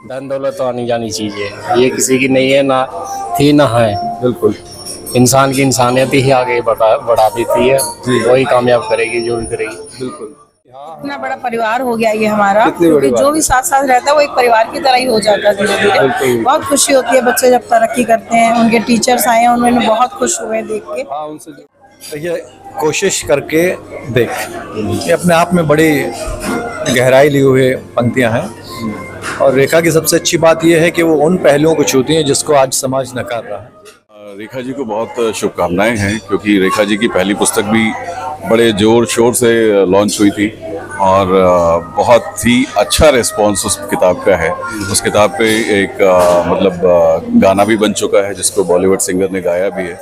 धन दौलत तो आनी जानी चीज है, ये किसी की नहीं है, ना थी ना है। बिल्कुल। इंसान की इंसानियत ही आगे बढ़ा देती है, वही कामयाब करेगी जो भी करेगी। बिल्कुल। इतना बड़ा परिवार हो गया ये हमारा, कितनी बड़ी क्योंकि बात जो है। भी साथ साथ रहता है वो एक परिवार की तरह ही हो जाता है धीरे धीरे। बिल्कुल। बहुत खुशी होती है बच्चे जब तरक्की करते हैं, उनके टीचर्स आए हैं, उन्होंने बहुत खुश हुए देख के। हाँ, उनसे देखिए, कोशिश करके देख, ये अपने आप में बड़ी गहराई लिए हुए पंक्तियां हैं। और रेखा की सबसे अच्छी बात यह है कि वो उन पहलुओं को छूती हैं जिसको आज समाज नकार रहा है। रेखा जी को बहुत शुभकामनाएं हैं, क्योंकि रेखा जी की पहली पुस्तक भी बड़े जोर शोर से लॉन्च हुई थी और बहुत ही अच्छा रिस्पॉन्स उस किताब का है। उस किताब पे एक गाना भी बन चुका है जिसको बॉलीवुड सिंगर ने गाया भी है।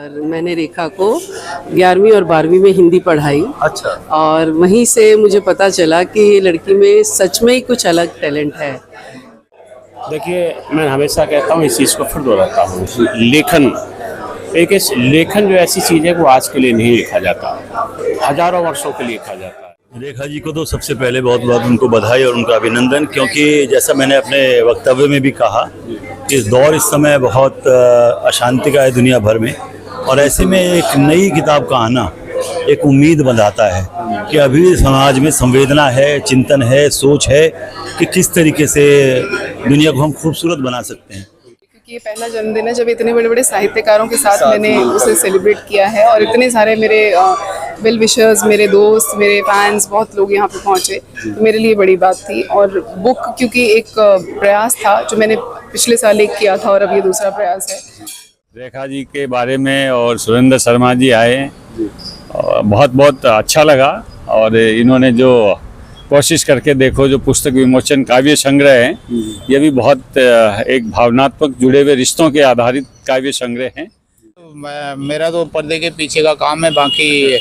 और मैंने रेखा को 11वीं और 12वीं में हिंदी पढ़ाई। अच्छा। और वहीं से मुझे पता चला कि ये लड़की में सच में ही कुछ अलग टैलेंट है। देखिए, मैं हमेशा कहता हूँ, इस चीज़ को फिर दोहराता हूँ, लेखन लेखन जो ऐसी चीज़ है वो आज के लिए नहीं लिखा जाता, हजारों वर्षों के लिए लिखा जाता है। रेखा जी को तो सबसे पहले बहुत बहुत उनको बधाई और उनका अभिनंदन, क्योंकि जैसा मैंने अपने वक्तव्य में भी कहा, इस दौर इस समय बहुत अशांति का है दुनिया भर में, और ऐसे में एक नई किताब का आना एक उम्मीद बंधाता है कि अभी समाज में संवेदना है, चिंतन है, सोच है कि किस तरीके से दुनिया को हम खूबसूरत बना सकते हैं। क्योंकि ये पहला जन्मदिन है जब इतने बड़े बड़े साहित्यकारों के साथ मैंने उसे सेलिब्रेट किया है, और इतने सारे मेरे वेल विशर्स, मेरे दोस्त, मेरे फैंस, बहुत लोग यहाँ पे पहुँचे, तो मेरे लिए बड़ी बात थी। और बुक क्योंकि एक प्रयास था जो मैंने पिछले साल एक किया था और अब ये दूसरा प्रयास है। रेखा जी के बारे में और सुरेंद्र शर्मा जी आए, बहुत बहुत अच्छा लगा। और इन्होंने जो कोशिश करके देखो, जो पुस्तक विमोचन काव्य संग्रह है, ये भी बहुत एक भावनात्मक जुड़े हुए रिश्तों के आधारित काव्य संग्रह हैं। मेरा तो पर्दे के पीछे का काम है, बाकी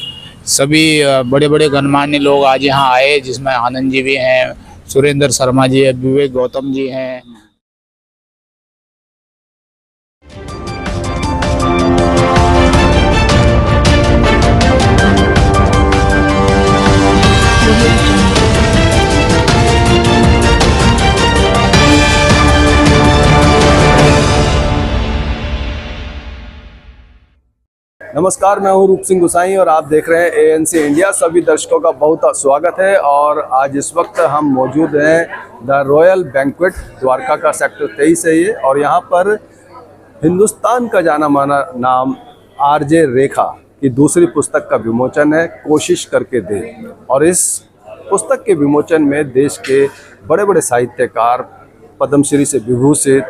सभी बड़े बड़े गणमान्य लोग आज यहाँ आए, जिसमें आनंद जी भी हैं, सुरेंद्र शर्मा जी है, विवेक गौतम जी हैं। नमस्कार, मैं हूं रूप सिंह गुसाई और आप देख रहे हैं ANC इंडिया। सभी दर्शकों का बहुत स्वागत है। और आज इस वक्त हम मौजूद हैं द रॉयल बैंक्वेट, द्वारका का सेक्टर 23 है ये, और यहाँ पर हिंदुस्तान का जाना माना नाम RJ रेखा की दूसरी पुस्तक का विमोचन है, कोशिश करके दे। और इस पुस्तक के विमोचन में देश के बड़े बड़े साहित्यकार, पद्मश्री से विभूषित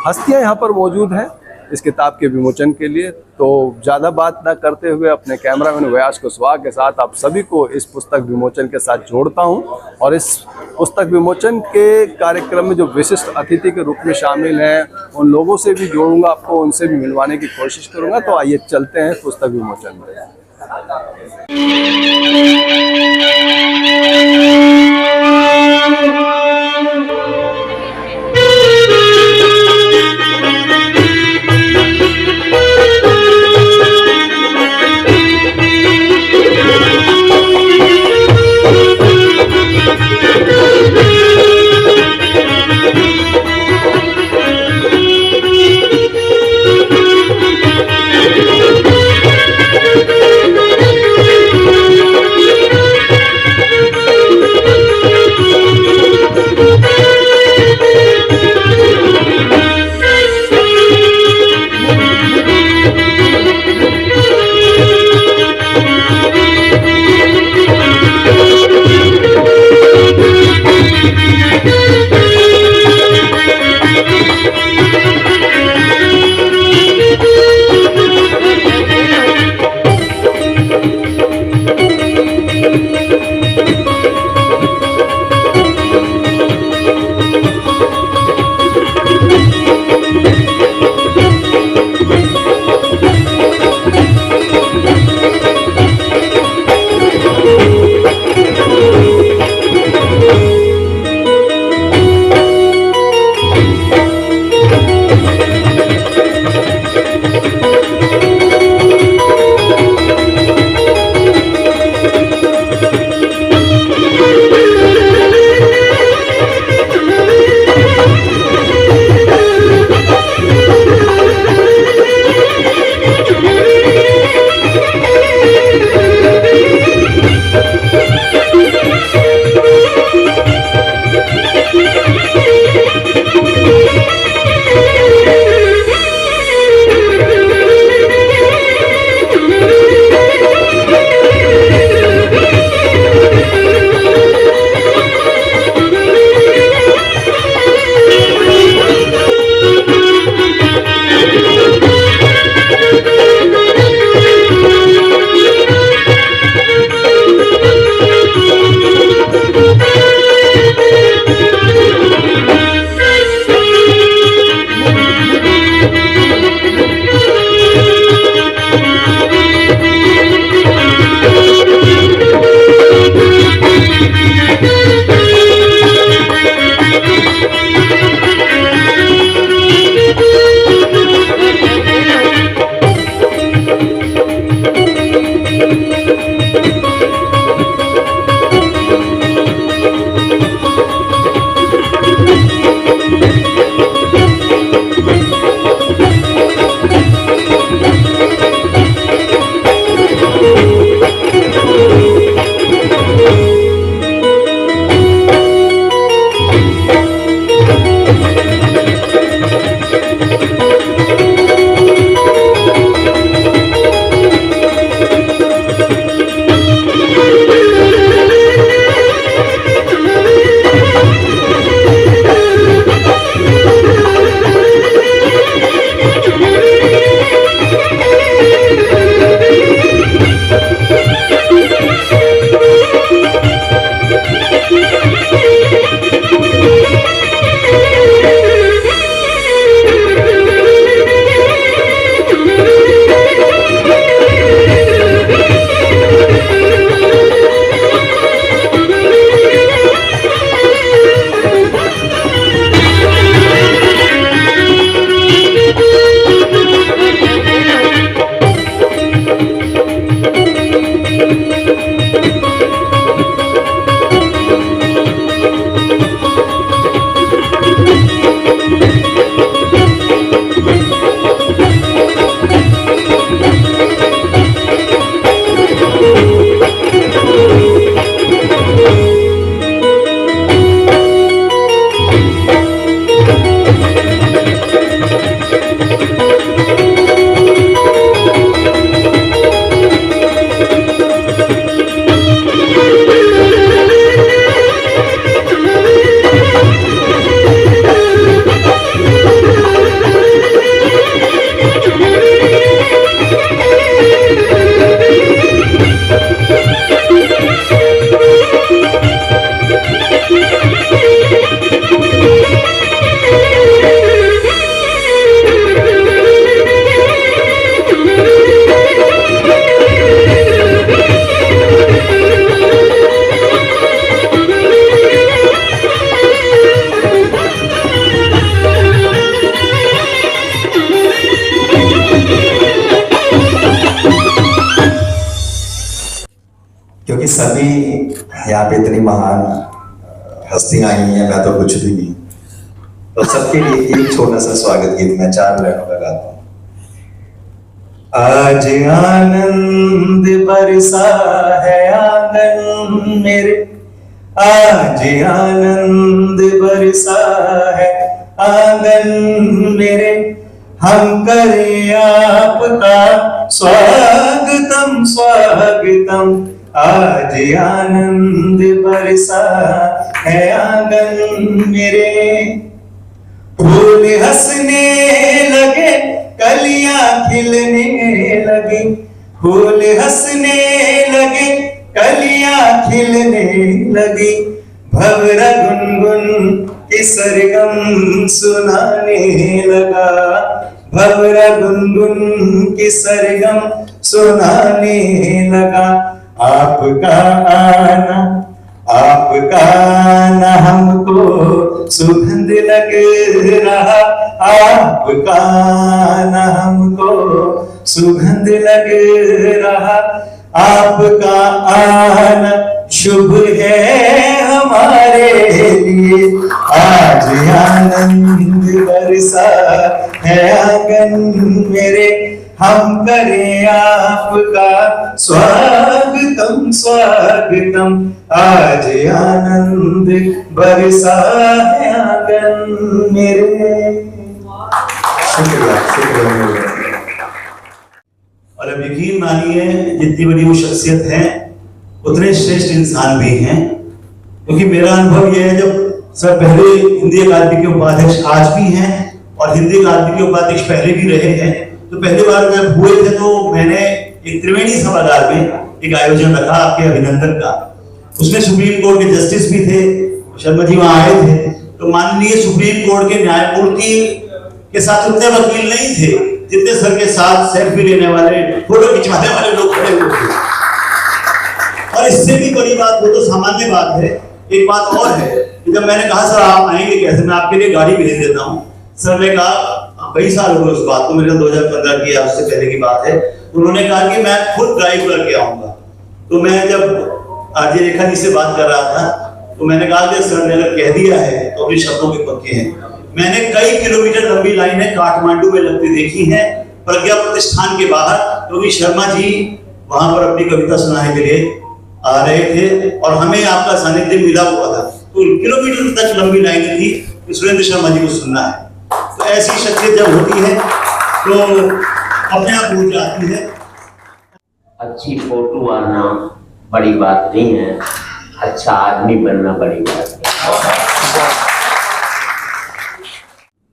हस्तियाँ यहाँ पर मौजूद हैं इस किताब के विमोचन के लिए। तो ज़्यादा बात ना करते हुए अपने कैमरामैन व्यास कुशवाहा के साथ आप सभी को इस पुस्तक विमोचन के साथ जोड़ता हूं, और इस पुस्तक विमोचन के कार्यक्रम में जो विशिष्ट अतिथि के रूप में शामिल हैं उन लोगों से भी जोड़ूंगा, आपको उनसे भी मिलवाने की कोशिश करूंगा। तो आइए चलते हैं पुस्तक विमोचन में। क्योंकि सभी यहाँ पे इतनी महान हस्तियां आई हैं, मैं तो कुछ भी नहीं, तो सबके लिए एक छोटा सा स्वागत गीत मैं 4 लाइनों का गाता हूँ। आज आनंद बरसा है आंगन मेरे, आज आनंद बरसा है आंगन मेरे, हम करें आपका स्वागतम स्वागतम। आज आनंद बरसा है आंगन मेरे, फूल हंसने लगे कलियां खिलने लगी, फूल हंसने लगे कलियां खिलने लगी, भंवरा गुनगुन की सरगम सुनाने लगा, भंवरा गुनगुन की सरगम सुनाने लगा। आपका आना हमको सुगंध लग रहा, आपका आना हमको सुगंध लग रहा, आपका आना शुभ है हमारे लिए। आज आनंद बरसा है आंगन मेरे, हम करें आपका स्वागतम स्वागतम। आज आनंद बरसा है आंगन मेरे। शुक्रिया शुक्रिया। और अब यकीन मानिए जितनी बड़ी वो शख्सियत है उतने श्रेष्ठ इंसान भी हैं, क्योंकि मेरा अनुभव यह है, जब सर पहले हिंदी अकादमी के उपाध्यक्ष आज भी हैं और हिंदी अकादमी के उपाध्यक्ष पहले भी रहे हैं, तो पहली बार जब हुए थे तो मैंने एक त्रिवेणी सभागार में एक आयोजन रखा आपके अभिनंदन का। उसमें सुप्रीम कोर्ट के जस्टिस भी थे, शर्मा जी वहां आए थे, तो माननीय सुप्रीम कोर्ट के न्यायमूर्ति के साथ उतने वकील नहीं थे जितने सर के साथ सेल्फी लेने वाले, फोटो खिंचवाने वाले लोग खड़े हुए थे। और इससे भी बड़ी बात, वो तो सामान्य बात है, एक बात और है कि जब मैंने कहा सर आप आएंगे कैसे, मैं आपके लिए गाड़ी भेज देता हूँ, सर ने कहा कई साल हो गए उस बात को, मेरे 2015 की या उससे पहले की बात है, उन्होंने कहा कि मैं खुद ड्राइव करके आऊंगा। तो मैं जब आरजे रेखा जी से बात कर रहा था तो मैंने कहा कि सर ने अगर कह दिया है तो अपने शब्दों के पक्के हैं। मैंने कई किलोमीटर लंबी लाइनें काठमांडू में लगती देखी हैं प्रज्ञा प्रतिष्ठान के बाहर, क्योंकि शर्मा जी वहां पर अपनी कविता सुनाने के लिए आ रहे थे और हमें आपका सानिध्य मिला हुआ था। तो किलोमीटर तक लंबी लाइनें थी कि सुरेंद्र शर्मा जी को सुनना है। तो ऐसी शख्सियत जब होती है तो अपने आप हो जाती है। अच्छी फोटो आना बड़ी बात नहीं है, अच्छा आदमी बनना बड़ी बात है।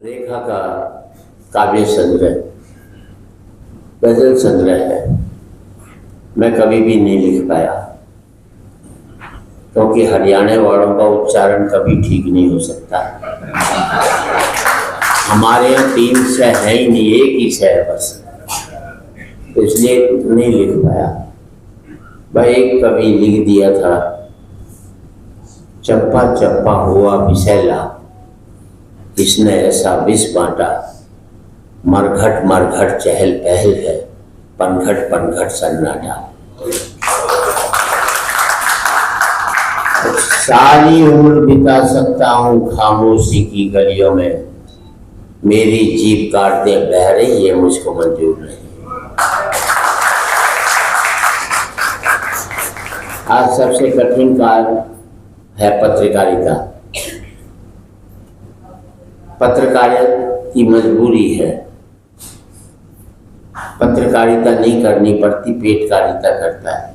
रेखा का काव्य संग्रह, गजल संग्रह है, मैं कभी भी नहीं लिख पाया क्योंकि हरियाणा वालों का उच्चारण कभी ठीक नहीं हो सकता। हमारे यहाँ 3 शह है ही नहीं, एक ही शह है बस, इसलिए नहीं लिख पाया। भाई एक कवि लिख दिया था, चप्पा चप्पा हुआ विषैला, इसने ऐसा विष बांटा, मरघट मरघट चहल पहल है, पनघट पनघट सन्नाटा। सारी उम्र बिता सकता हूँ खामोशी की गलियों में, मेरी जीभ काटते बहरे ये मुझको मंजूर नहीं। आज सबसे कठिन कार्य है पत्रकारिता। पत्रकारिता की मजबूरी है, पत्रकारिता नहीं करनी पड़ती, पेटकारिता करता है।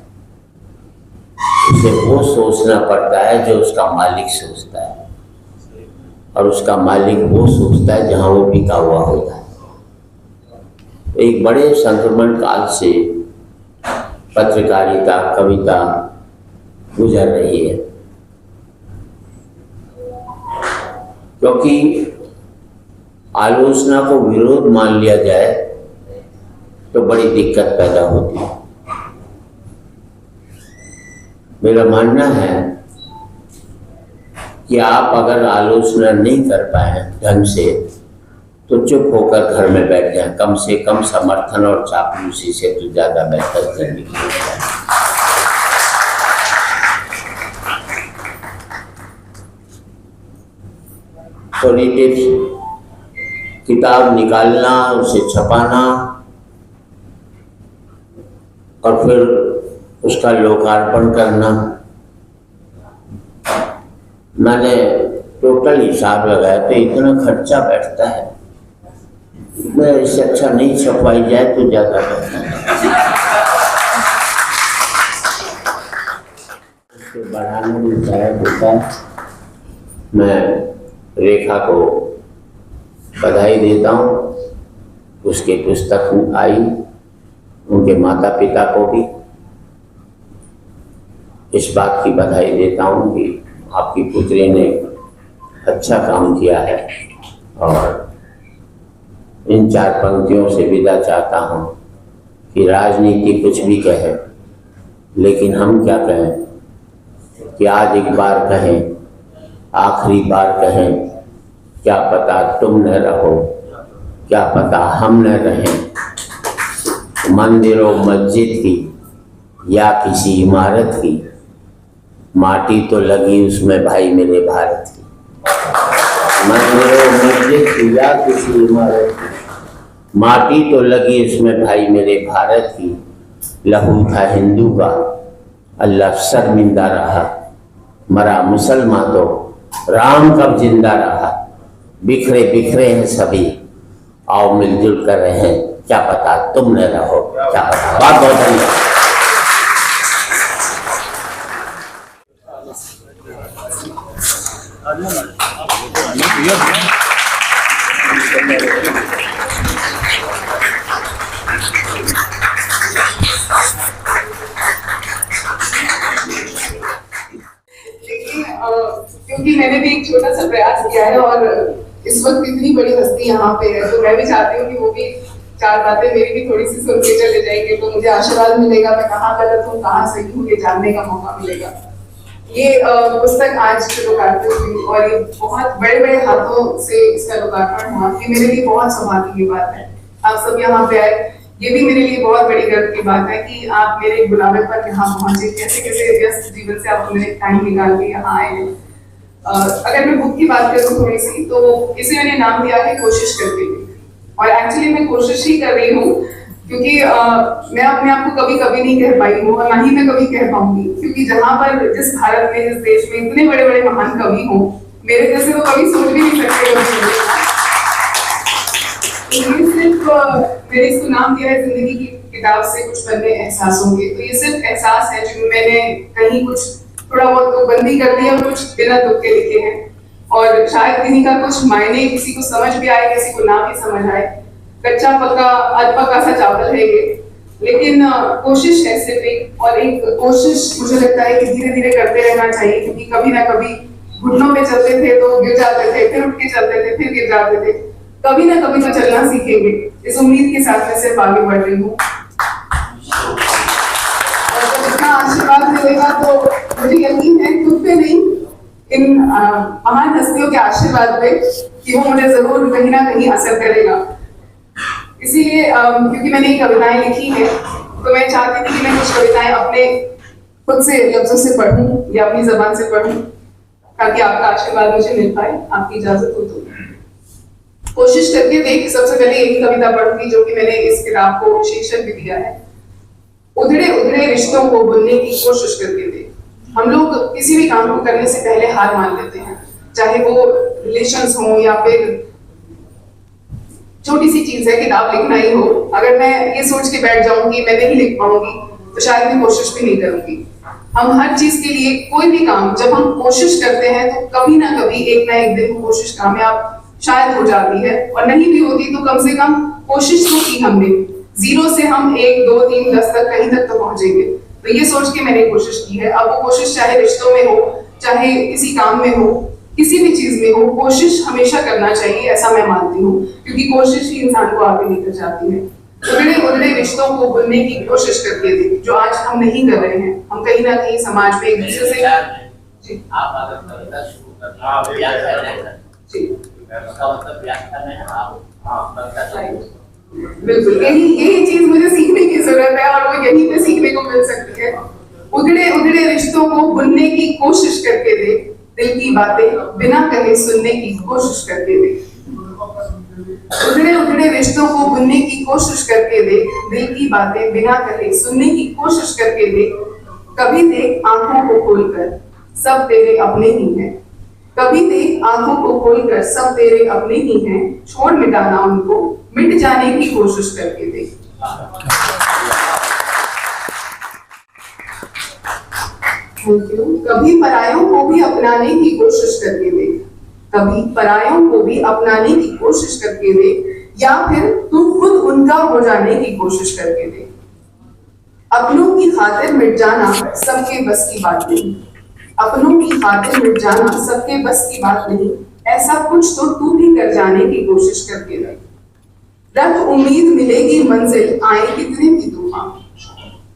उसे वो सोचना पड़ता है जो उसका मालिक सोचता है, और उसका मालिक वो सोचता है जहां वो बिका हुआ होता है। एक बड़े संक्रमण काल से पत्रकारिता, कविता गुजर रही है, क्योंकि आलोचना को विरोध मान लिया जाए तो बड़ी दिक्कत पैदा होती है। मेरा मानना है कि आप अगर आलोचना नहीं कर पाए ढंग से तो चुप होकर घर में बैठ जाएं, कम से कम समर्थन और चापलूसी से तो ज्यादा बेहतर करने की है। थोड़ी टिप्स, किताब निकालना, उसे छपाना और फिर उसका लोकार्पण करना। मैंने टोटल हिसाब लगाया तो इतना खर्चा बैठता है, इससे अच्छा नहीं छपवाई जाए तो ज्यादा बेहतर है। उसको बढ़ाने में सहायक होता है। मैं रेखा को बधाई देता हूँ, उसकी पुस्तक आई, उनके माता पिता को भी इस बात की बधाई देता हूँ कि आपकी पुत्री ने अच्छा काम किया है। और इन 4 पंक्तियों से विदा चाहता हूँ कि राजनीति कुछ भी कहे, लेकिन हम क्या कहें कि आज एक बार कहें, आखिरी बार कहें, क्या पता तुम न रहो, क्या पता हम न रहें। मंदिरों मस्जिद की या किसी इमारत की, माटी तो लगी उसमें भाई मेरे भारत की। मंदिरों मस्जिद की या किसी इमारत की, माटी तो लगी उसमें भाई मेरे भारत की। लहू था हिंदू का, अल्लाह शर्मिंदा रहा, मरा मुसलमान तो राम कब जिंदा रहा। बिखरे बिखरे हैं सभी, आओ मिलजुल कर रहे, क्या पता तुम न रहो, क्या पता। बहुत बहुत धन्यवाद। क्योंकि मैंने भी एक छोटा सा प्रयास किया है और इस वक्त इतनी बड़ी हस्ती यहाँ पे है, तो मैं भी चाहती हूँ कि वो भी 4 बातें मेरी भी थोड़ी सी सुन के चले जाएंगे, तो मुझे आशीर्वाद मिलेगा, मैं कहाँ गलत हूँ कहाँ सही हूँ ये जानने का मौका मिलेगा। ये पुस्तक आज लोकार्पण हुई और ये बहुत बड़े बड़े हाथों से इसका लोकार्पण हुआ, ये मेरे लिए बहुत सौभाग्य की बात है। आप सब यहाँ पे आए, ये भी मेरे लिए बहुत बड़ी गर्व की बात है कि आप मेरे बुलावे पर यहाँ पहुंचे, कैसे कैसे व्यस्त जीवन से आप मेरे टाइम निकाल के यहाँ आए हैं। अगर मैं बुक की बात करूँ थोड़ी सी, तो इसे मैंने नाम दिया है कोशिश करके भी, और एक्चुअली मैं कोशिश ही कर रही हूँ क्योंकि मैं अपने आप को कभी कभी नहीं कह पाई हूँ और ना ही मैं कभी कह पाऊंगी, क्योंकि जहाँ पर जिस भारत में, जिस देश में इतने बड़े बड़े महान कवि हों, मेरे जैसे तो कभी सोच भी नहीं सकते। ये सिर्फ मैंने इसको नाम दिया है जिंदगी की किताब से कुछ पन्ने एहसासों के, तो ये सिर्फ एहसास है जो मैंने कहीं कुछ थोड़ा बहुत तो बंदी कर दिया, कुछ बिना दुख के लिखे हैं, और शायद किसी का कुछ मायने किसी को समझ भी आए, किसी को ना भी समझ आए। कच्चा पक्का अधपका सा चावल है ये, लेकिन कोशिश है सिर्फ एक, और एक कोशिश मुझे लगता है कि धीरे धीरे करते रहना चाहिए, क्योंकि कभी ना कभी घुटनों पे चलते थे तो गिर जाते थे, फिर उठ के चलते थे, फिर गिर जाते थे, कभी ना कभी तो चलना सीखेंगे। इस उम्मीद के साथ मैं सिर्फ आगे बढ़ रही हूँ, और जब इतना आशीर्वाद मिलेगा तो मुझे यकीन है खुद पे नहीं, इन महान हस्तियों के आशीर्वाद पे, कि वो मुझे जरूर कहीं ना कहीं असर करेगा। इसीलिए क्योंकि मैंने ये कविताएं लिखी है, तो मैं चाहती थी कि मैं कुछ कविताएं अपने खुद से लफ्जों से पढ़ूं या अपनी जबान से पढ़ूं, ताकि आपका आशीर्वाद मुझे मिल पाए, आपकी इजाजत हो तो। कोशिश करके देख, सबसे पहले यही कविता पढ़ूंगी जो कि मैंने इस किताब को शीर्षक भी दिया है, उधड़े उधड़े रिश्तों को बुनने की कोशिश करके देख। हम लोग किसी भी काम को करने से पहले हार मान लेते हैं, चाहे वो रिलेशंस हो या फिर छोटी सी चीज है किताब लिखना ही हो। अगर मैं ये सोच के बैठ जाऊंगी मैं नहीं लिख पाऊंगी, तो शायद मैं कोशिश भी नहीं करूंगी। हम हर चीज के लिए, कोई भी काम जब हम कोशिश करते हैं तो कभी ना कभी एक ना एक दिन कोशिश कामयाब शायद हो जाती है, और नहीं भी होती तो कम से कम कोशिश तो की हमने। 0 से हम 1, 2, 3, 10 तक कहीं तक तो पहुंचेंगे। तो ये सोच के मैंने कोशिश की है। अब वो कोशिश चाहे रिश्तों में हो, चाहे किसी काम में हो, किसी भी चीज में हो, कोशिश हमेशा करना चाहिए, ऐसा मैं मानती हूँ, क्योंकि कोशिश ही इंसान को आगे लेकर जाती है। उधड़े उधड़े रिश्तों को बुनने की कोशिश करके थे, जो आज हम नहीं कर रहे हैं। हम कहीं ना कहीं समाज में एक दूसरे से बिल्कुल यही चीज मुझे सीखने की जरूरत है, और वो यहीं पे सीखने को मिल सकती है। उधड़े उधड़े रिश्तों को बुनने की कोशिश करके दे, दिल की बातें बिना कहे सुनने की कोशिश करके दे। उधड़े उधड़े रिश्तों को बुनने की कोशिश करके दे, दिल की बातें बिना कहे सुनने की कोशिश करके दे। कभी देख आंखों को खोलकर सब तेरे अपने ही हैं, कभी देख आंखों को खोलकर सब तेरे अपने ही हैं। छोड़ मिटाना उनको, मिट जाने की कोशिश करके दे। Thank you. कभी परायों को भी अपनाने की कोशिश करके दे, कभी परायों को भी अपनाने की कोशिश करके दे, या फिर तुम खुद उनका हो जाने की कोशिश करके दे। अपनों की खातिर मिट जाना सबके बस की बात नहीं, अपनों की खातिर मिट जाना सबके बस की बात नहीं। ऐसा कुछ तो तू भी कर जाने की कोशिश करके दे। रख उम्मीद मिलेगी मंजिल आए कितने भी तूफान,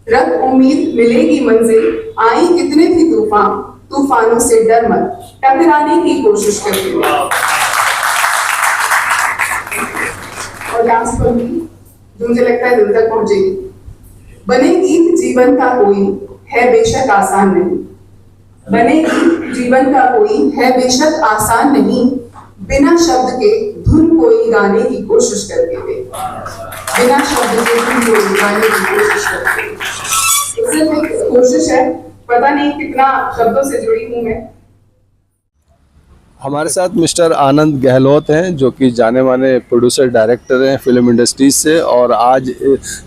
रख उम्मीद मिलेगी मंजिल आए कितने भी तूफान। तूफानों से डर मत, टकराने की कोशिश करके दे। और लास्ट पर भी जो मुझे लगता है दिल तक पहुंचेगी। बनेगी जीवन का कोई है बेशक आसान नहीं, बनेगी जीवन का कोई है बेशक आसान नहीं। बिना शब्द के धुन कोई गाने की कोशिश करके दे, बिना शब्द के धुन कोई गाने की कोशिश करके दे। सिर्फ एक कोशिश है, पता नहीं कितना शब्दों से जुड़ी हूँ मैं। हमारे साथ मिस्टर आनंद गहलोत हैं, जो कि जाने माने प्रोड्यूसर डायरेक्टर हैं फिल्म इंडस्ट्रीज से, और आज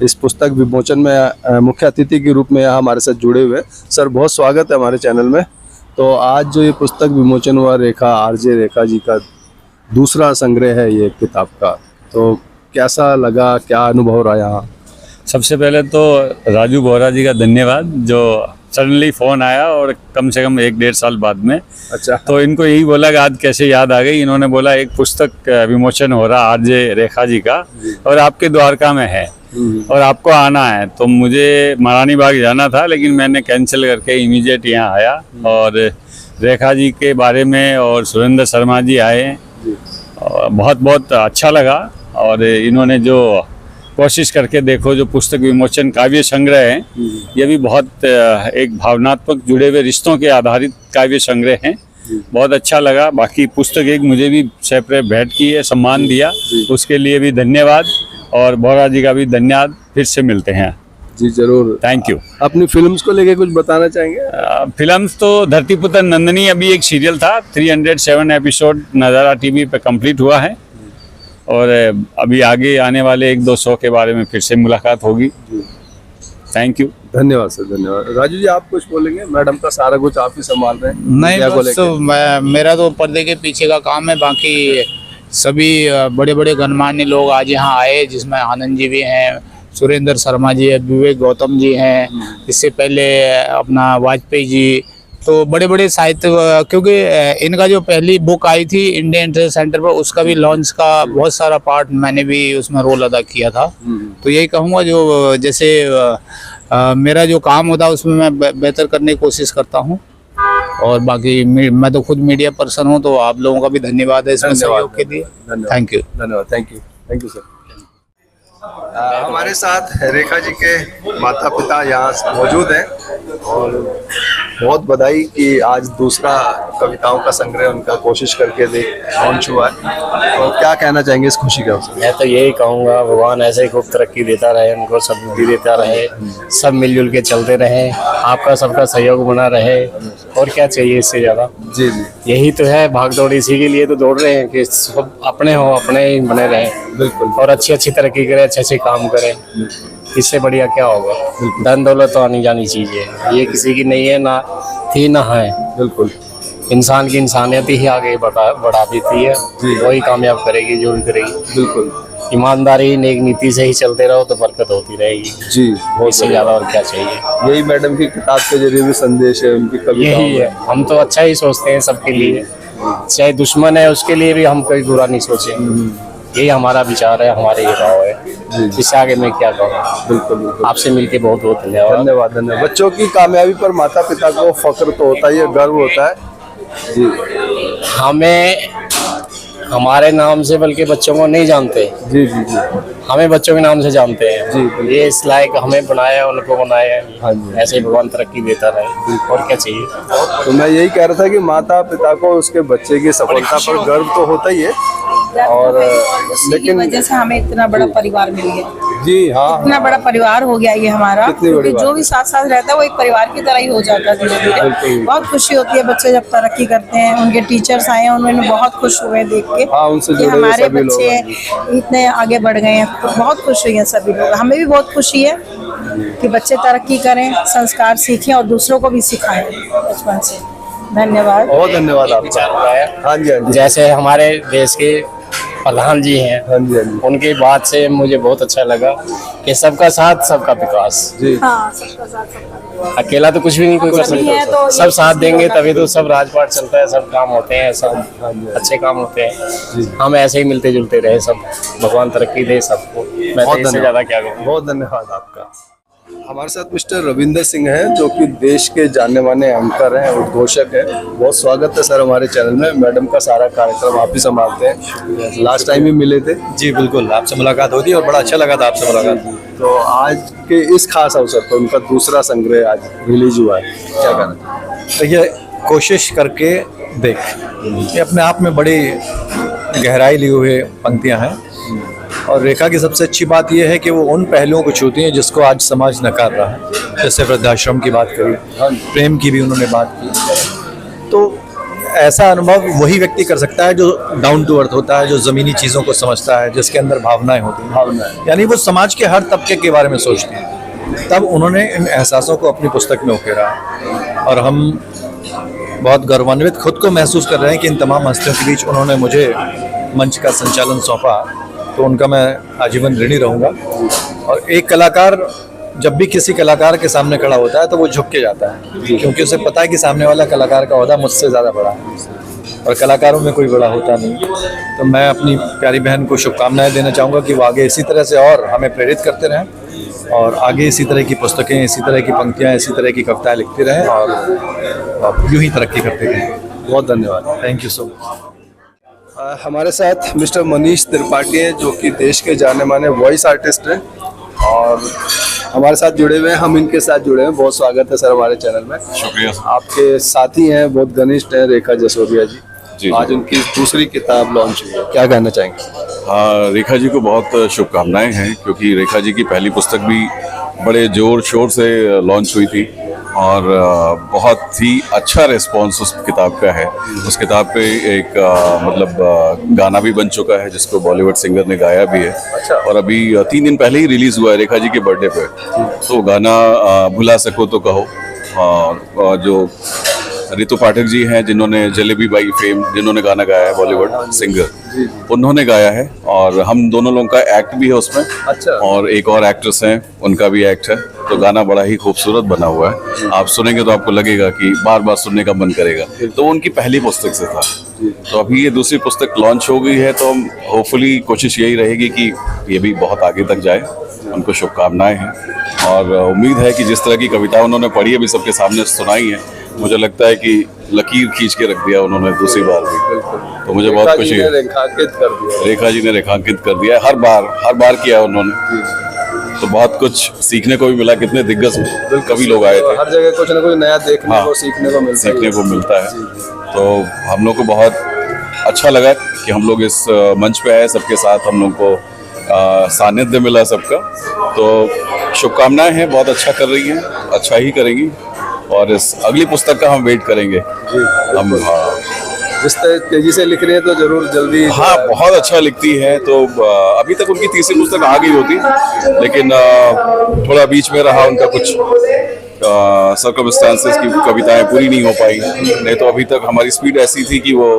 इस पुस्तक विमोचन में मुख्य अतिथि के रूप में हमारे साथ जुड़े हुए। सर बहुत स्वागत है हमारे चैनल में। तो आज जो ये पुस्तक विमोचन हुआ, रेखा आरजे रेखा जी का दूसरा संग्रह है ये किताब का, तो कैसा लगा, क्या अनुभव रहा यहाँ? सबसे पहले तो राजू बोहरा जी का धन्यवाद, जो सडनली फ़ोन आया और कम से कम 1-1.5 साल बाद में। अच्छा। तो इनको यही बोला कि आज कैसे याद आ गई। इन्होंने बोला एक पुस्तक विमोचन हो रहा आरजे रेखा जी का, और आपके द्वारका में है और आपको आना है। तो मुझे महारानी बाग जाना था, लेकिन मैंने कैंसिल करके इमीडिएट यहाँ आया, और रेखा जी के बारे में और सुरेंद्र शर्मा जी आए, बहुत बहुत अच्छा लगा। और इन्होंने जो कोशिश करके देखो जो पुस्तक विमोचन काव्य संग्रह है, ये भी बहुत एक भावनात्मक जुड़े हुए रिश्तों के आधारित काव्य संग्रह हैं। बहुत अच्छा लगा। बाकी पुस्तक एक मुझे भी सेपरेट भेंट की है, सम्मान दिया, उसके लिए भी धन्यवाद, और बोरा जी का भी धन्यवाद। फिर से मिलते हैं जी, जरूर। Thank you. अपनी फिल्म्स को लेके कुछ बताना चाहेंगे? फिल्म्स तो धरतीपुत्र नंदनी अभी एक सीरियल था, 307 एपिसोड नज़ारा टीवी पे कंप्लीट हुआ है, और अभी आगे आने वाले 1-2 शो के बारे में फिर से मुलाकात होगी। Thank you. धन्यवाद सर, धन्यवाद। राजू जी, आप कुछ बोलेंगे? मैडम का सारा कुछ आप ही संभाल रहे हैं। नहीं, बस मेरा तो पर्दे के पीछे का काम है। बाकी सभी बड़े बड़े गणमान्य लोग आज यहाँ आए, जिसमें आनंद जी भी हैं, सुरेंद्र शर्मा जी है, विवेक गौतम जी हैं, इससे पहले अपना वाजपेयी जी, तो बड़े बड़े साहित्य, क्योंकि इनका जो पहली बुक आई थी इंडियन इंटरनेशनल सेंटर पर, उसका भी लॉन्च का बहुत सारा पार्ट मैंने भी उसमें रोल अदा किया था। तो यही कहूँगा, जो जैसे मेरा जो काम होता है उसमें मैं बेहतर करने की कोशिश करता हूँ। और बाकी मैं तो खुद मीडिया पर्सन हूँ, तो आप लोगों का भी धन्यवाद है इसमें सहयोग के लिए। Thank you. धन्यवाद। Thank you. Thank you sir. हमारे साथ रेखा जी के माता पिता यहाँ मौजूद हैं, और बहुत बधाई कि आज दूसरा कविताओं का संग्रह उनका कोशिश करके लॉन्च हुआ है। और क्या कहना चाहेंगे इस खुशी के अवसर? मैं तो यही कहूँगा, भगवान ऐसे ही खूब तरक्की देता रहे, उनको सद्बुद्धि देता रहे, सब मिलजुल के चलते रहे, आपका सबका सहयोग बना रहे, और क्या चाहिए इससे ज़्यादा। जी जी, यही तो है, भाग दौड़ इसी के लिए तो दौड़ रहे हैं कि सब अपने हो, अपने ही बने रहें। बिल्कुल। और अच्छी तरक्की करें, अच्छे काम करें, इससे बढ़िया क्या होगा। धन दौलत तो आनी जानी चीज़ है, ये किसी की नहीं है, ना थी ना है। बिल्कुल। इंसान की इंसानियत ही आगे बढ़ा देती है, वही कामयाब करेगी जो भी करेगी। बिल्कुल। ईमानदारी, नेक नीति से ही चलते रहो तो बरकत होती रहेगी जी, इससे ज़्यादा और क्या चाहिए। यही मैडम की किताब के जरिए भी संदेश है, उनकी कविताओं यही है, हम तो अच्छा ही सोचते हैं सबके लिए, चाहे दुश्मन है उसके लिए भी हम कोई बुरा नहीं सोचेंगे। यही हमारा विचार है, हमारे ये भाव है। इससे आगे मैं क्या कहूँ। बिल्कुल बिल्कुल। आपसे मिलके बहुत बहुत धन्यवाद। धन्यवाद। धन्यवाद। बच्चों की कामयाबी पर माता पिता को फख्र तो होता ही है, गर्व होता है जी। हमें हमारे नाम से बल्कि बच्चों को नहीं जानते। जी जी जी, हमें बच्चों के नाम से जानते हैं जी। ये इस लायक हमें बनाया, उनको बनाया। हाँ जी। ऐसे ही भगवान तरक्की देता रहे, और क्या चाहिए। तो मैं यही कह रहा था कि माता पिता को उसके बच्चे की सफलता पर गर्व तो होता ही है, और लेकिन वजह से हमें इतना बड़ा परिवार मिल गया। जी हाँ, इतना बड़ा परिवार हो गया ये हमारा, क्योंकि जो भी साथ साथ रहता है वो एक परिवार की तरह ही हो जाता है धीरे धीरे। बहुत खुशी होती है बच्चे जब तरक्की करते हैं। उनके टीचर्स आए हैं, उन्होंने बहुत खुश हुए देख के कि हमारे बच्चे इतने आगे बढ़ गए हैं। तो बहुत खुश हुई है सभी लोग, हमें भी बहुत खुशी है कि बच्चे तरक्की करें, संस्कार सीखें और दूसरों को भी सिखाएं बचपन से। धन्यवाद। बहुत धन्यवाद आपका। हाँ जी, हाँ जी। जैसे हमारे देश के प्रधान जी हैं, हाँ जी, हाँ जी। उनकी बात से मुझे बहुत अच्छा लगा कि सबका साथ सबका विकास। जी हाँ, सबका साथ सबका विकास। अकेला तो कुछ भी नहीं कोई कर है सकता, तो सब साथ देंगे तभी तो सब राजपाट चलता है, सब काम होते हैं, सब अच्छे काम होते हैं। हम ऐसे ही मिलते जुलते रहे सब, भगवान तरक्की दे सबको। मैं तो इससे ज्यादा क्या कहूँ। बहुत धन्यवाद आपका। हमारे साथ मिस्टर रविंदर सिंह हैं, जो कि देश के जाने माने एंकर हैं, उद्घोषक हैं। बहुत स्वागत है सर हमारे चैनल में। मैडम का सारा कार्यक्रम आप ही संभालते हैं, लास्ट टाइम भी मिले थे। जी बिल्कुल, आपसे मुलाकात होती है और बड़ा अच्छा लगा था आपसे मुलाकात। तो आज के इस खास अवसर पर उनका दूसरा संग्रह आज रिलीज हुआ है, क्या कहना? देखिए, कोशिश करके देख, ये अपने आप में बड़ी गहराई लिए हुए पंक्तियां हैं, और रेखा की सबसे अच्छी बात यह है कि वो उन पहलुओं को छूती हैं जिसको आज समाज नकार रहा है। जैसे वृद्धाश्रम की बात करी, प्रेम की भी उन्होंने बात की। तो ऐसा अनुभव वही व्यक्ति कर सकता है जो डाउन टू अर्थ होता है, जो ज़मीनी चीज़ों को समझता है, जिसके अंदर भावनाएं होती हैं। भावनाएं यानी वो समाज के हर तबके के बारे में सोचते हैं। तब उन्होंने इन एहसासों को अपनी पुस्तक में उकेरा, और हम बहुत गौरवान्वित खुद को महसूस कर रहे हैं कि इन तमाम हस्तियों के बीच उन्होंने मुझे मंच का संचालन सौंपा, तो उनका मैं आजीवन ऋणी रहूँगा। और एक कलाकार जब भी किसी कलाकार के सामने खड़ा होता है तो वो झुक के जाता है, क्योंकि उसे पता है कि सामने वाला कलाकार का ओहदा मुझसे ज़्यादा बड़ा है, और कलाकारों में कोई बड़ा होता नहीं। तो मैं अपनी प्यारी बहन को शुभकामनाएं देना चाहूँगा कि वो आगे इसी तरह से और हमें प्रेरित करते रहें, और आगे इसी तरह की पुस्तकें, इसी तरह की पंक्तियाँ, इसी तरह की कविताएँ लिखते रहें, और यूँ ही तरक्की करते रहें। बहुत धन्यवाद। Thank you so much. हमारे साथ मिस्टर मनीष त्रिपाठी हैं जो कि देश के जाने माने वॉइस आर्टिस्ट हैं और हमारे साथ जुड़े हुए हैं, हम इनके साथ जुड़े हैं। बहुत स्वागत है सर हमारे चैनल में। शुक्रिया। आपके साथी हैं, बहुत घनिष्ठ हैं, रेखा जसोदिया जी। आज उनकी दूसरी किताब लॉन्च हुई है, क्या कहना चाहेंगे? रेखा जी को बहुत शुभकामनाएं हैं क्योंकि रेखा जी की पहली पुस्तक भी बड़े जोर शोर से लॉन्च हुई थी और बहुत ही अच्छा रिस्पॉन्स उस किताब का है। उस किताब पे एक गाना भी बन चुका है जिसको बॉलीवुड सिंगर ने गाया भी है। अच्छा। और अभी 3 दिन पहले ही रिलीज हुआ है रेखा जी के बर्थडे पे। तो गाना भुला सको तो कहो, और जो रितु पाठक जी हैं जिन्होंने जलेबी बाई फेम जिन्होंने गाना गाया है, बॉलीवुड सिंगर, उन्होंने गाया है और हम दोनों लोगों का एक्ट भी है उसमें। अच्छा। और एक और एक्ट्रेस हैं, उनका भी एक्ट है। तो गाना बड़ा ही खूबसूरत बना हुआ है, आप सुनेंगे तो आपको लगेगा कि बार बार सुनने का मन करेगा। तो उनकी पहली पुस्तक से था, तो अभी ये दूसरी पुस्तक लॉन्च हो गई है, तो हम होपफुली कोशिश यही रहेगी कि ये भी बहुत आगे तक जाए। उनको शुभकामनाएं हैं और उम्मीद है कि जिस तरह की कविता उन्होंने पढ़ी अभी सबके सामने सुनाई है, मुझे लगता है कि लकीर खींच के रख दिया उन्होंने दूसरी बार भी। तो मुझे बहुत खुशी है। रेखांकित कर दिया, रेखा जी ने रेखांकित कर दिया, हर बार किया उन्होंने। तो बहुत कुछ सीखने को भी मिला, कितने दिग्गज कवि लोग आए थे। हर जगह कुछ ना कुछ नया देखने को सीखने को मिलता है। तो हम लोग को बहुत अच्छा लगा कि हम लोग इस मंच पे आए, सबके साथ हम लोग को सानिध्य मिला सबका। तो शुभकामनाएं हैं, बहुत अच्छा कर रही हैं, अच्छा ही करेंगी और इस अगली पुस्तक का हम वेट करेंगे। हम जिस तेजी से लिख रही है तो जरूर जल्दी। हाँ, बहुत अच्छा लिखती है। तो अभी तक उनकी तीसरी पुस्तक आ गई होती, लेकिन थोड़ा बीच में रहा उनका कुछ सर्कमस्टांसेस की कविताएं पूरी नहीं हो पाई। नहीं तो अभी तक हमारी स्पीड ऐसी थी कि वो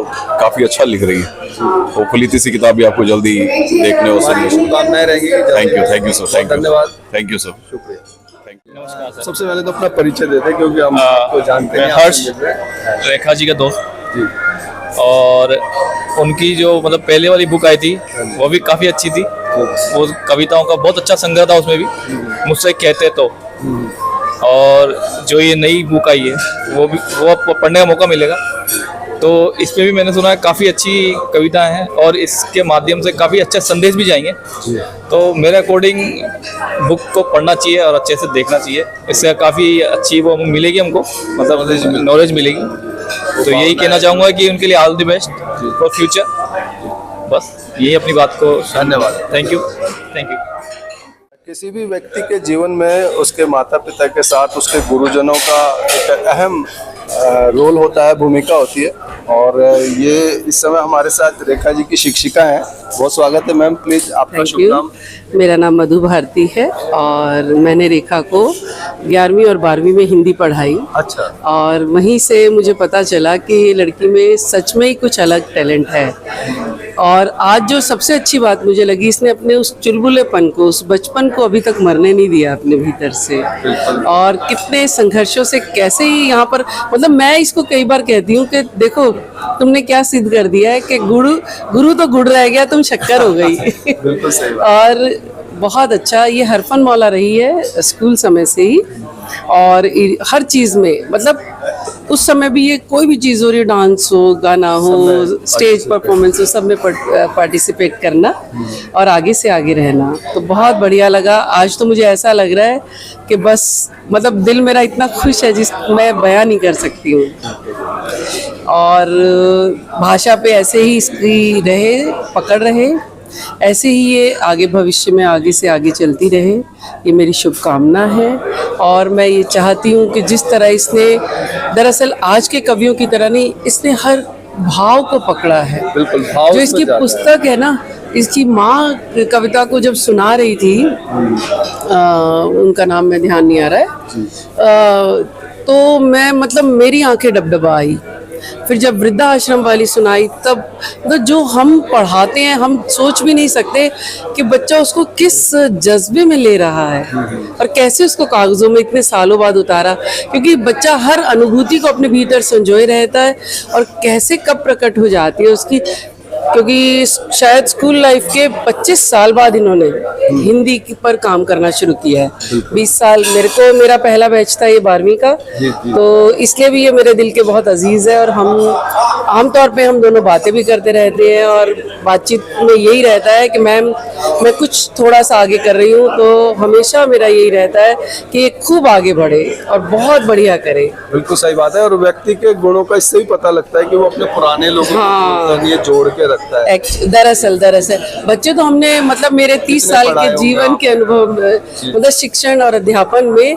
काफी अच्छा लिख रही है। होपफुली तीसरी किताब भी आपको जल्दी देखने और सुनने शुभकामनाएं रहेंगी। थैंक यू सर, धन्यवाद। थैंक यू सर, शुक्रिया। सबसे पहले तो अपना परिचय देते क्योंकि हम आपको जानते हैं। हर्ष, रेखा जी का दोस्त जी। और उनकी जो पहले वाली बुक आई थी वो भी काफ़ी अच्छी थी। वो कविताओं का बहुत अच्छा संग्रह था उसमें भी, मुझसे कहते तो। और जो ये नई बुक आई है वो आपको पढ़ने का मौका मिलेगा। तो इसमें भी मैंने सुना है काफ़ी अच्छी कविताएं हैं और इसके माध्यम से काफ़ी अच्छा संदेश भी जाएंगे। तो मेरे अकॉर्डिंग बुक को पढ़ना चाहिए और अच्छे से देखना चाहिए, इससे काफ़ी अच्छी वो मिलेगी हमको, नॉलेज मिलेगी। तो यही कहना चाहूँगा कि उनके लिए all the best for future. बस यही अपनी बात को। धन्यवाद। Thank you. किसी भी व्यक्ति के जीवन में उसके माता पिता के साथ उसके गुरुजनों का एक अहम रोल होता है, भूमिका होती है। और ये इस समय हमारे साथ रेखा जी की शिक्षिका हैं। बहुत स्वागत है मैम, प्लीज आपका शुभ नाम। मेरा नाम मधु भारती है और मैंने रेखा को 11वीं और 12वीं में हिंदी पढ़ाई। अच्छा। और वहीं से मुझे पता चला कि लड़की में सच में ही कुछ अलग टैलेंट है। और आज जो सबसे अच्छी बात मुझे लगी, इसने अपने उस चुलबुलेपन को, उस बचपन को अभी तक मरने नहीं दिया अपने भीतर से। और कितने संघर्षों से कैसे ही यहाँ पर, मैं इसको कई बार कहती हूँ कि देखो तुमने क्या सिद्ध कर दिया है कि गुरु तो गुड़ रह गया, तुम शक्कर हो गई। बिल्कुल सही। और बहुत अच्छा, ये हरफन मौला रही है स्कूल समय से ही। और हर चीज़ में उस समय भी ये कोई भी चीज़ हो रही, डांस हो, गाना हो, स्टेज परफॉर्मेंस हो, सब में पार्टिसिपेट करना और आगे से आगे रहना। तो बहुत बढ़िया लगा। आज तो मुझे ऐसा लग रहा है कि बस दिल मेरा इतना खुश है जिस मैं बयां नहीं कर सकती हूँ। और भाषा पे ऐसे ही इसकी पकड़ रहे, ऐसे ही ये आगे भविष्य में आगे से आगे चलती रहे, ये मेरी शुभकामना है। और मैं ये चाहती हूँ कि जिस तरह इसने, दरअसल आज के कवियों की तरह नहीं, इसने हर भाव को पकड़ा है। बिल्कुल, भाव जो इसकी पुस्तक है ना, इसकी माँ कविता को जब सुना रही थी, उनका नाम में ध्यान नहीं आ रहा है, तो मैं मेरी आंखें डबडबा आई। फिर जब वृद्धाश्रम वाली सुनाई, तब जो हम पढ़ाते हैं, हम सोच भी नहीं सकते कि बच्चा उसको किस जज्बे में ले रहा है और कैसे उसको कागजों में इतने सालों बाद उतारा। क्योंकि बच्चा हर अनुभूति को अपने भीतर संजोए रहता है और कैसे कब प्रकट हो जाती है उसकी। क्योंकि शायद स्कूल लाइफ के 25 साल बाद इन्होंने हिंदी पर काम करना शुरू किया है। 20 साल मेरा पहला बैच था ये 12वीं का, तो इसलिए भी ये मेरे दिल के बहुत अजीज है। और हम आमतौर पे हम दोनों बातें भी करते रहते हैं और बातचीत में यही रहता है कि मैम मैं कुछ थोड़ा सा आगे कर रही हूँ, तो हमेशा मेरा यही रहता है कि ये खूब आगे बढ़े और बहुत बढ़िया करे। बिल्कुल सही बात है। और व्यक्ति के गुणों का इससे ही पता लगता है कि वो अपने पुराने लोगों को ये जोड़ के रखता है। दरअसल बच्चे तो हमने मतलब मेरे 30 साल के जीवन के अनुभव में, मतलब शिक्षण और अध्यापन में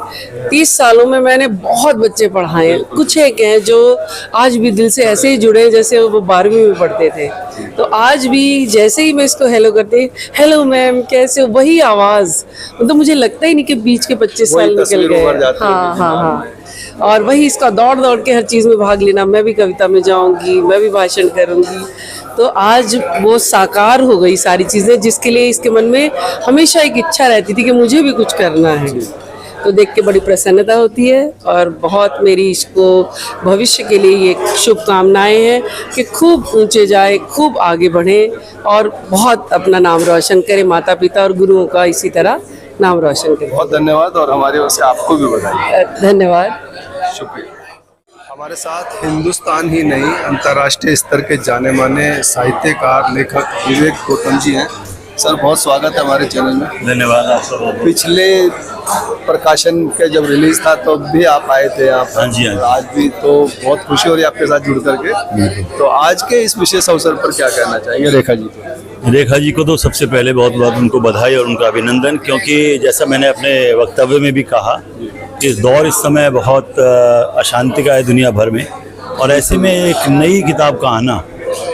30 सालों में मैंने बहुत बच्चे पढ़ाए हैं। कुछ एक हैं जो आज भी दिल से ऐसे ही जुड़े जैसे वो 12वीं में पढ़ते थे। तो आज भी जैसे ही मैं इसको हेलो करती, हेलो मैम कैसे हो, वही आवाज, मतलब मुझे लगता ही नहीं कि बीच के 25 साल निकल गए। हाँ। और वही इसका दौड़ दौड़ के हर चीज में भाग लेना, मैं भी कविता में जाऊंगी, मैं भी भाषण करूंगी। तो आज वो साकार हो गई सारी चीजें, जिसके लिए इसके मन में हमेशा एक इच्छा रहती थी कि मुझे भी कुछ करना है। तो देख के बड़ी प्रसन्नता होती है और बहुत मेरी इसको भविष्य के लिए ये शुभकामनाएं हैं कि खूब ऊंचे जाए, खूब आगे बढ़े और बहुत अपना नाम रोशन करे, माता पिता और गुरुओं का इसी तरह नाम रोशन करे। बहुत धन्यवाद और हमारी ओर से आपको भी बधाई। धन्यवाद, शुक्रिया। हमारे साथ हिंदुस्तान ही नहीं अंतर्राष्ट्रीय स्तर के जाने माने साहित्यकार लेखक विवेक गौतम जी हैं। सर बहुत स्वागत है हमारे चैनल में। धन्यवाद आपका। पिछले प्रकाशन के जब रिलीज था तो भी आप आए थे यहाँ पर। हाँ जी। आज भी तो बहुत खुशी हो रही है आपके साथ जुड़ करके। तो आज के इस विशेष अवसर पर क्या कहना चाहेंगे रेखा जी को? रेखा जी को तो सबसे पहले बहुत बहुत उनको बधाई और उनका अभिनंदन, क्योंकि जैसा मैंने अपने वक्तव्य में भी कहा कि इस दौर इस समय बहुत अशांति का है दुनिया भर में, और ऐसे में एक नई किताब का आना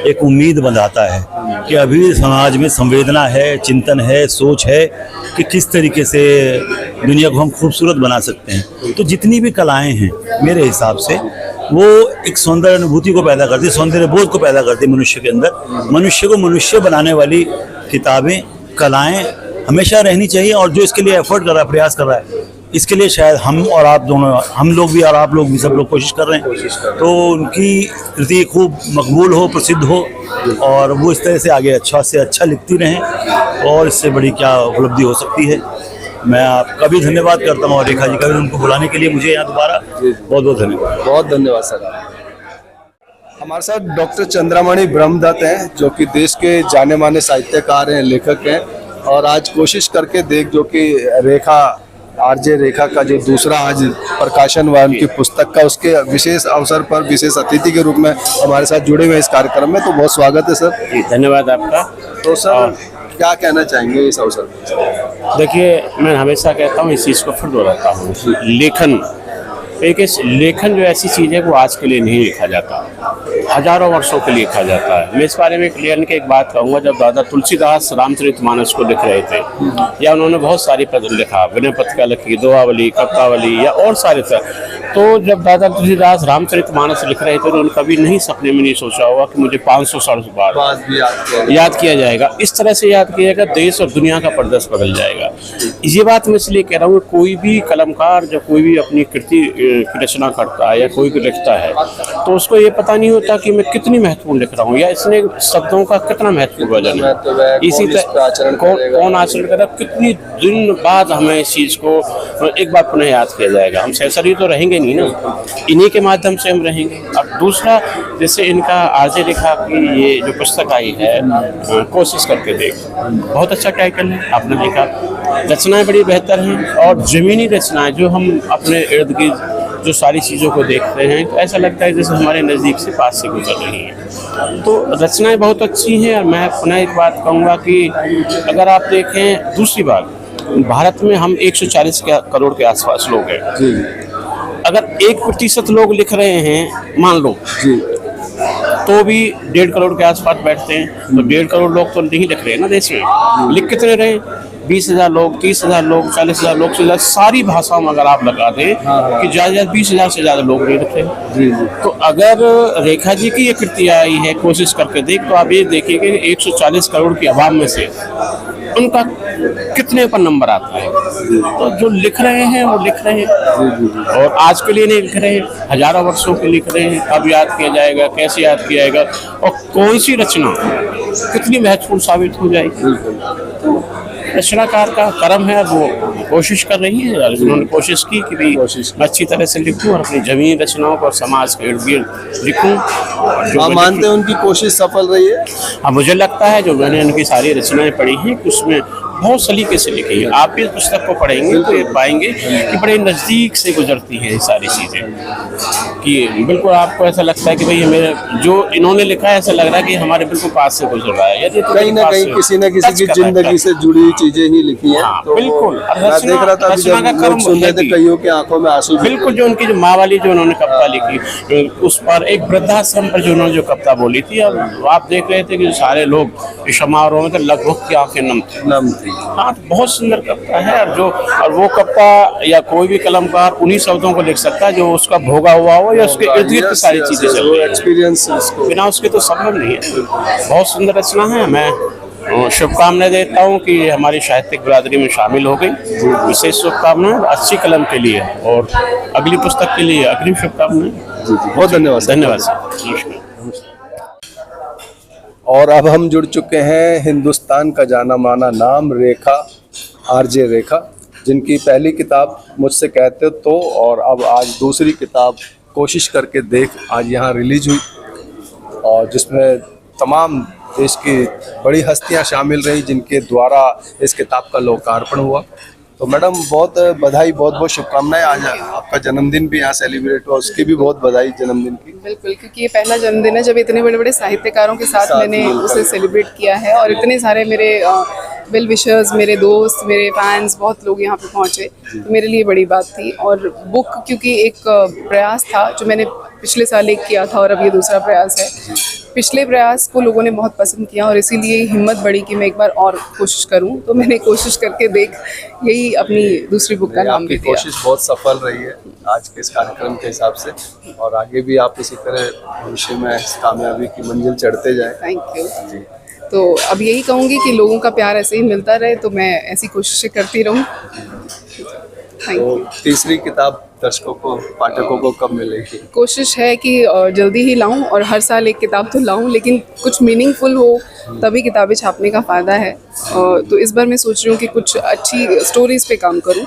एक उम्मीद बंधाता है कि अभी समाज में संवेदना है, चिंतन है, सोच है कि किस तरीके से दुनिया को हम खूबसूरत बना सकते हैं। तो जितनी भी कलाएं हैं मेरे हिसाब से वो एक सौंदर्य अनुभूति को पैदा करती है, सौंदर्य बोध को पैदा करती है मनुष्य के अंदर। मनुष्य को मनुष्य बनाने वाली किताबें, कलाएं हमेशा रहनी चाहिए, और जो इसके लिए एफर्ट कर रहा है, प्रयास कर रहा है, इसके लिए शायद हम और आप दोनों, हम लोग भी और आप लोग भी, सब लोग कोशिश कर रहे हैं। तो उनकी कृति खूब मकबूल हो, प्रसिद्ध हो और वो इस तरह से आगे अच्छा से अच्छा लिखती रहें, और इससे बड़ी क्या उपलब्धि हो सकती है। मैं आपका भी धन्यवाद करता हूँ और रेखा जी का भी, उनको बुलाने के लिए मुझे यहाँ दोबारा बहुत बहुत धन्यवाद। बहुत धन्यवाद सर। हमारे साथ डॉक्टर चंद्रमणि ब्रह्मदत्त हैं जो कि देश के जाने माने साहित्यकार हैं, लेखक हैं, और आज कोशिश करके देख जो कि रेखा आरजे रेखा का जो दूसरा आज प्रकाशन हुआ उनकी पुस्तक का, उसके विशेष अवसर पर विशेष अतिथि के रूप में हमारे साथ जुड़े हुए इस कार्यक्रम में। तो बहुत स्वागत है सर। जी धन्यवाद आपका। तो सर क्या कहना चाहेंगे इस अवसर पर? देखिए मैं हमेशा कहता हूँ, इस चीज़ को फिर दोहराता हूँ, लेखन लेखन जो ऐसी चीज़ है वो आज के लिए नहीं लिखा जाता, हजारों वर्षों के लिए लिखा जाता है। मैं इस बारे में एक बात कहूँगा। जब दादा तुलसीदास रामचरितमानस को लिख रहे थे, या उन्होंने बहुत सारी पद लिखा, विनय पत्रिका लिखी, दोहावली, कवितावली या और सारे, तो जब दादा तुलसीदास रामचरितमानस लिख रहे थे तो उन्होंने कभी नहीं सपने में नहीं सोचा होगा कि मुझे 500 साल बाद याद किया जाएगा। इस तरह से याद किया जाएगा, देश और दुनिया का परिदृश्य बदल जाएगा। ये बात मैं इसलिए कह रहा हूँ, कोई भी कलमकार जब कोई भी अपनी कृति की रचना करता है या कोई भी लिखता है तो उसको ये पता नहीं होता कि मैं कितनी महत्वपूर्ण लिख रहा हूँ या इसने शब्दों का कितना महत्वपूर्ण वजन है। इसी तरह कौन आचरण कर रहा है, कितनी दिन बाद हमें इस चीज़ को एक बार पुनः याद किया जाएगा। हम सैसरी तो रहेंगे नहीं ना, इन्हीं के माध्यम से हम रहेंगे। अब दूसरा, जैसे इनका आरजे रेखा की ये जो पुस्तक आई है, कोशिश करके देख, बहुत अच्छा टाइटल है, आपने देखा। रचनाएं बड़ी बेहतर हैं और ज़मीनी रचनाएं जो हम अपने इर्द गिर्द जो सारी चीज़ों को देखते हैं तो ऐसा लगता है जैसे हमारे नज़दीक से पास से गुजर रही हैं। तो रचनाएं बहुत अच्छी हैं। और मैं पुनः एक बात कहूँगा कि अगर आप देखें, दूसरी बात, भारत में हम 140 करोड़ के आसपास लोग हैं। अगर 1% लोग लिख रहे हैं, मान लो तो भी 1.5 करोड़ के आसपास बैठते हैं, तो 1.5 करोड़ लोग तो नहीं लिख रहे हैं ना देश में। लिख कितने रहे? 20,000 लोग, 30,000 लोग, 40,000 लोग से ज़्यादा सारी भाषाओं में अगर आप लगा दें कि ज़्यादा 20,000 से ज़्यादा लोग नहीं रखे। तो अगर रेखा जी की ये कृति आई है कोशिश करके देख, तो आप ये देखिए कि 140 करोड़ की आवाम में से उनका कितने पर नंबर आता है। तो जो लिख रहे हैं वो लिख रहे हैं, और आज के लिए नहीं लिख रहे हैं, हजारों वर्षों के लिख रहे हैं। कब याद किया जाएगा, कैसे याद किया जाएगा, और कौन सी रचना कितनी महत्वपूर्ण साबित हो जाएगी। तो रचनाकार का कर्म है, वो कोशिश कर रही है, और उन्होंने कोशिश की कि भी अच्छी तरह से लिखूं और अपनी जमीन रचनाओं को समाज के इर्द गिर्द लिखूं। आप मानते हैं उनकी कोशिश सफल रही है? हाँ, मुझे लगता है जो मैंने उनकी सारी रचनाएं पढ़ी हैं कि उसमें बहुत सलीके से लिखी है। आप इस पुस्तक को पढ़ेंगे तो ये पाएंगे कि बड़े नज़दीक से गुजरती है ये सारी चीज़ें, कि बिल्कुल आपको ऐसा लगता है कि भाई मेरे जो इन्होंने लिखा है ऐसा लग रहा है कि हमारे बिल्कुल पास से गुजर रहा है। यदि कहीं ना कहीं किसी न किसी की जिंदगी से जुड़ी चीजें ही लिखी हैं। हाँ, तो बिल्कुल। मैं देख रहा था जब लोग सुन रहे थे, कईयों की आंखों में आंसू। बिल्कुल, जो उनकी जो माँ वाली जो उन्होंने कविता लिखी, उस पर एक वृद्धाश्रम पर जो उन्होंने जो कविता बोली थी, अब आप देख रहे थे कि सारे लोग समारोह में तो लगभग की आंखें नम थी। हाँ, बहुत सुंदर कविता है, और वो कविता या कोई भी कलमकार उन्हीं शब्दों को लिख सकता है जो उसका भोगा हुआ हो या उसके इर्द गिर्द सारी चीजें चल रही है। एक्सपीरियंस बिना उसके तो संभव नहीं है। बहुत सुंदर रचना है। मैं शुभकामनाएं देता हूँ कि हमारी साहित्यिक बिरादरी में शामिल हो गई। विशेष शुभकामनाएं अच्छी कलम के लिए, और अगली पुस्तक के लिए अग्रिम शुभकामनाएं। बहुत धन्यवाद। धन्यवाद सर। और अब हम जुड़ चुके हैं हिंदुस्तान का जाना माना नाम रेखा, आरजे रेखा, जिनकी पहली किताब मुझसे कहते तो, और अब आज दूसरी किताब कोशिश करके देख आज यहाँ रिलीज हुई, और जिसमें तमाम देश की बड़ी हस्तियाँ शामिल रही जिनके द्वारा इस किताब का लोकार्पण हुआ। तो मैडम बहुत बधाई, बहुत बहुत शुभकामनाएं। आज आपका जन्मदिन भी यहाँ सेलिब्रेट हुआ, उसकी भी बहुत बधाई जन्मदिन की। बिल्कुल, क्योंकि ये पहला जन्मदिन है जब इतने बड़े बड़े साहित्यकारों के साथ मैंने उसे सेलिब्रेट किया है, और इतने सारे मेरे वेल विशर्स, मेरे दोस्त, मेरे फैंस, बहुत लोग यहाँ पे पहुँचे, तो मेरे लिए बड़ी बात थी। और बुक क्योंकि एक प्रयास था जो मैंने पिछले साल एक किया था, और अब ये दूसरा प्रयास है। पिछले प्रयास को लोगों ने बहुत पसंद किया, और इसीलिए हिम्मत बढ़ी कि मैं एक बार और कोशिश करूं। तो मैंने कोशिश करके देख यही अपनी दूसरी बुक का नाम भी दिया। कोशिश बहुत सफल रही है आज के इस कार्यक्रम के हिसाब से, और आगे भी आप इसी तरह भविष्य में इस कामयाबी की मंजिल चढ़ते जाएं। Thank you. तो अब यही कहूँगी कि लोगों का प्यार ऐसे ही मिलता रहे, तो मैं ऐसी कोशिशें करती रहूँ। तो तीसरी किताब दर्शकों को, पाठकों को कब मिलेगी? कोशिश है कि जल्दी ही लाऊं, और हर साल एक किताब तो लाऊं, लेकिन कुछ मीनिंगफुल हो तभी किताबें छापने का फ़ायदा है। तो इस बार मैं सोच रही हूँ कि कुछ अच्छी स्टोरीज़ पे काम करूँ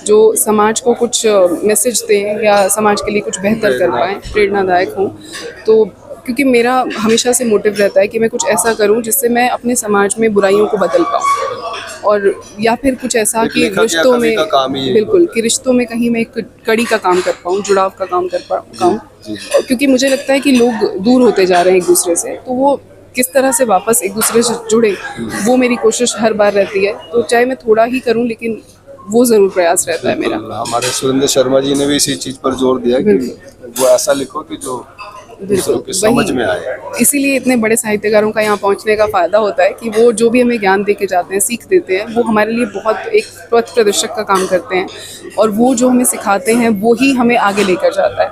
जो समाज को कुछ मैसेज दें या समाज के लिए कुछ बेहतर कर पाएँ, प्रेरणादायक हों। तो क्योंकि मेरा हमेशा से मोटिव रहता है कि मैं कुछ ऐसा करूं जिससे मैं अपने समाज में बुराइयों को बदल पाऊं, और या फिर कुछ ऐसा कि रिश्तों में, बिल्कुल, कि रिश्तों में कहीं मैं एक कड़ी का काम कर पाऊं, जुड़ाव का काम कर पाऊं। क्योंकि मुझे लगता है कि लोग दूर होते जा रहे हैं एक दूसरे से, तो वो किस तरह से वापस एक दूसरे से जुड़े, वो मेरी कोशिश हर बार रहती है। तो चाहे मैं थोड़ा ही करूं, लेकिन वो ज़रूर प्रयास रहता है मेरा। हमारे सुरेंद्र शर्मा जी ने भी इसी चीज़ पर जोर दिया कि वो ऐसा लिखो कि जो दूसरों की समझ में आए। इसीलिए इतने बड़े साहित्यकारों का यहाँ पहुँचने का फ़ायदा होता है कि वो जो भी हमें ज्ञान दे के जाते हैं, सीख देते हैं, वो हमारे लिए बहुत एक पथ प्रदर्शक का काम करते हैं, और वो जो हमें सिखाते हैं वो ही हमें आगे लेकर जाता है।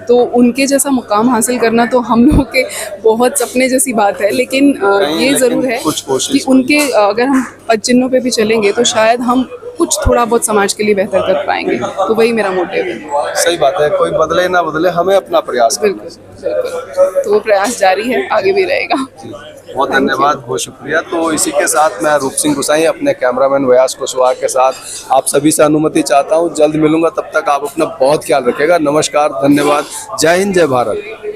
तो उनके जैसा मुकाम हासिल करना तो हम लोगों के बहुत सपने जैसी बात है, लेकिन ये ज़रूर है कि उनके अगर हम पदचिन्हों पे भी चलेंगे तो शायद हम कुछ थोड़ा बहुत समाज के लिए बेहतर कर पाएंगे। तो वही मेरा मोटिव है। सही बात है, कोई बदले ना बदले, हमें अपना प्रयास बिल्कुल बिल्कुल, तो वो प्रयास जारी है, आगे भी रहेगा। बहुत धन्यवाद, बहुत शुक्रिया। तो इसी के साथ मैं रूप सिंह गुसाई अपने कैमरामैन व्यास कुशवाहा के साथ आप सभी से अनुमति चाहता हूँ। जल्द मिलूंगा, तब तक आप अपना बहुत ख्याल रखिएगा। नमस्कार, धन्यवाद, जय हिंद, जय भारत।